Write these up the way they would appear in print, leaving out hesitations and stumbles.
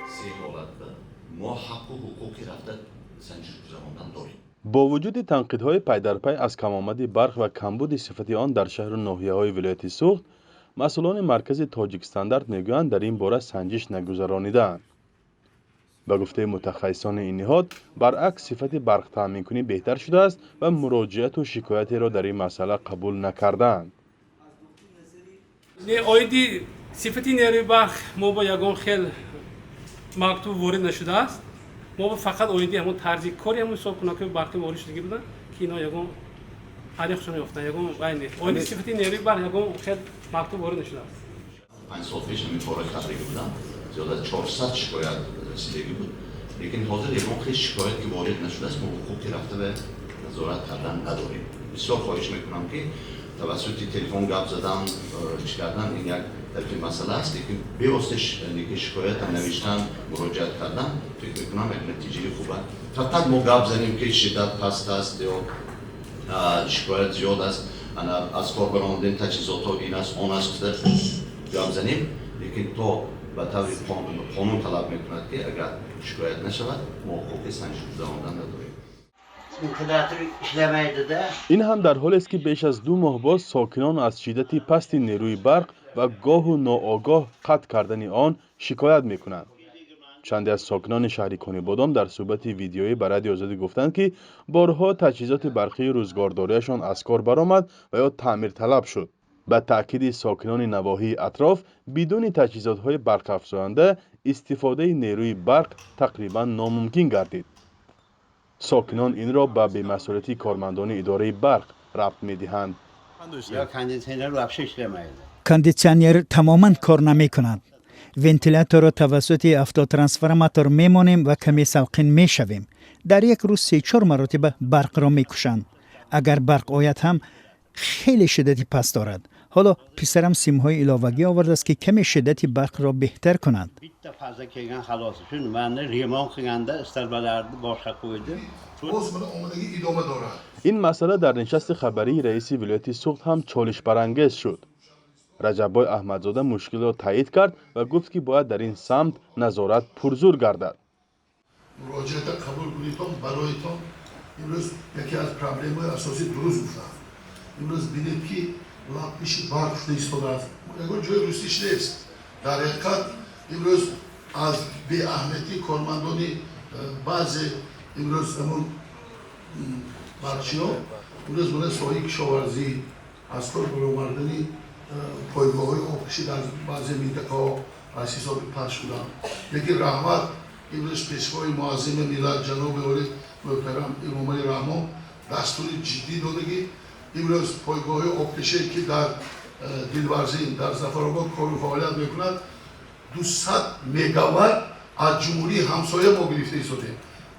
سه حالت ما حق و حقوقی رفته سنجش گذراندن داریم. با وجود تنقیدهای پی در پی از کمآمد برق و کمبود صفت آن در شهر و ناحیه‌های ولایت سوخت، مسئولان مرکز تاجیک استاندارد میگویند در این باره سنجش نگذرانیده‌اند. به گفته متخصصان این نهاد، برعکس صفت برق تامین کنی بهتر شده است و مراجعت و شکایتی را در این مسئله قبول نکردند. اویدی صفتی نیروی برق ما با یگان خیل مکتوب وارد نشده است. ما فقط اویدی همون طرز کاری همون حساب کنیم که برقی وارد شده بودن که اینا یگان تاریخشون یافتن یگان عینه اویدی صفتی نیروی برق یگان خیل مکتوب وارد نشده است. 5 سال پیش همین کارهای خبری بودم زیاد از 400 شکایت رسیدگی بود، لیکن حاضر یگان خیلی شکایت که وارد نشده است ما حقوقی رفته به نظارت کردن نداریم. بسیار خواهش میکنم که توسط تلفن گپ زدن چی کردن این یک طرف مسئله است، لیکن به واسطش شکایت هم نوشتن مراجعت کردن فکر میکنم یک نتیجه خوبه. فقط ما گپ زنیم که شدت پست است یا شکایت زیاد است از کاربران این تجهیزات ها این است آن است گپ زنیم، لیکن تا به طور قانون طلب میکند که اگر شکایت نشود ما حقوق سنجش گذراندن نداریم. این هم در حالی است که بیش از 2 ماه باز ساکنان از شدت پست نیروی برق و گاه و ناآگاه قطع کردن آن شکایت میکنند. چندی از ساکنان شهر کنی بادام در صحبت ویدیویی به رادیو آزادی گفتند که بارها تجهیزات برقی روزگارداریشان از کار برآمد و یا تعمیر طلب شد. به تأکید ساکنان نواحی اطراف، بدون تجهیزات‌های برق افزاینده استفاده نیروی برق تقریبا ناممکن گردید. ساکنان این را به بی‌مسئولیتی کارمندان اداره برق ربط می‌دهند. کاندیشنر تماما کار نمی کند. ونتیلاتور را توسط افتوترانسفورماتور میمانیم و کمی سلقین میشویم. در یک روز 3-4 مرتبه برق را میکشند. اگر برق آید هم خیلی شدتی پست دارد. حالا پسرم سیم‌های علاوگی آورده است که کمی شدت برق را بهتر کنند. این مسئله در نشست خبری رئیس ولایت سوخت هم چالش برانگیز شد. رجب احمدزاده مشکل را تایید کرد و گفت که باید در این سمت نظارت پرزور گردد. مراجعت قبول کنیدم برایتان امروز یکی از پرابلم‌های اساسی درست گفتم. امروز ببینید که لاپیش برق شده ایستاده است. اگر جای روستیش نیست. در حقیقت امروز از بی اهمیتی کارمندان بعضی امروز همون برچی‌ها امروز من سایه کشاورزی از کار برآوردنی پایگاه‌های آبکشی در بعضی منطقه‌ها از حساب پخش شدن. یکی رحمت امروز پیشوای معظم ملت جناب عالی محترم امام علی رحمان دستور جدی داده که امروز پایگاه آبکشی که در دلورزین در ظفرآباد کار و فعالیت میکند 200 مگاوات از جمهوری همسایه ما گرفته ایستاده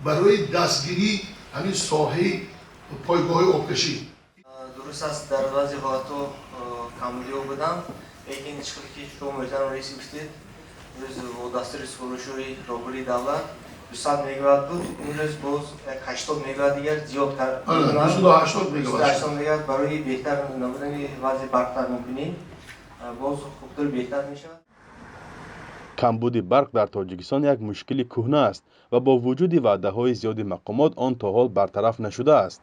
برای دستگیری همین ساحه پایگاه آبکشی. درست است در بعضی حالت‌ها کمبودی بودم، لیکن چیزی که شما محترم رئیس گفتید روز با دستور سروشوی راهبری دولت 200 مگاوات بود، امروز باز 80 مگاوات دیگر زیاد کردن. 80 مگاوات برای بهتر نبودن وضع برق تامین کنیم باز خوبتر بهتر میشه. کمبود برق در تاجیکستان یک مشکل کهنه است و با وجود وعده‌های زیاد مقامات آن تا حال برطرف نشده است.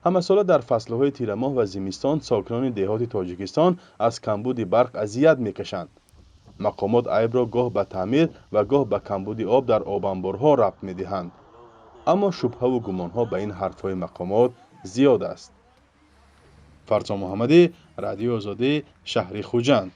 همه ساله در فصل‌های تیر ماه و زمستان ساکنان دهات تاجیکستان از کمبود برق اذیت می‌کشند. مقامات عیب را گاه به تعمیر و گاه به کمبود آب در آب انبارها ربط می‌دهند. اما شبهه و گمان‌ها به این حرف‌های مقامات زیاد است. فرزان محمدی، رادیو آزادی، شهر خوجند.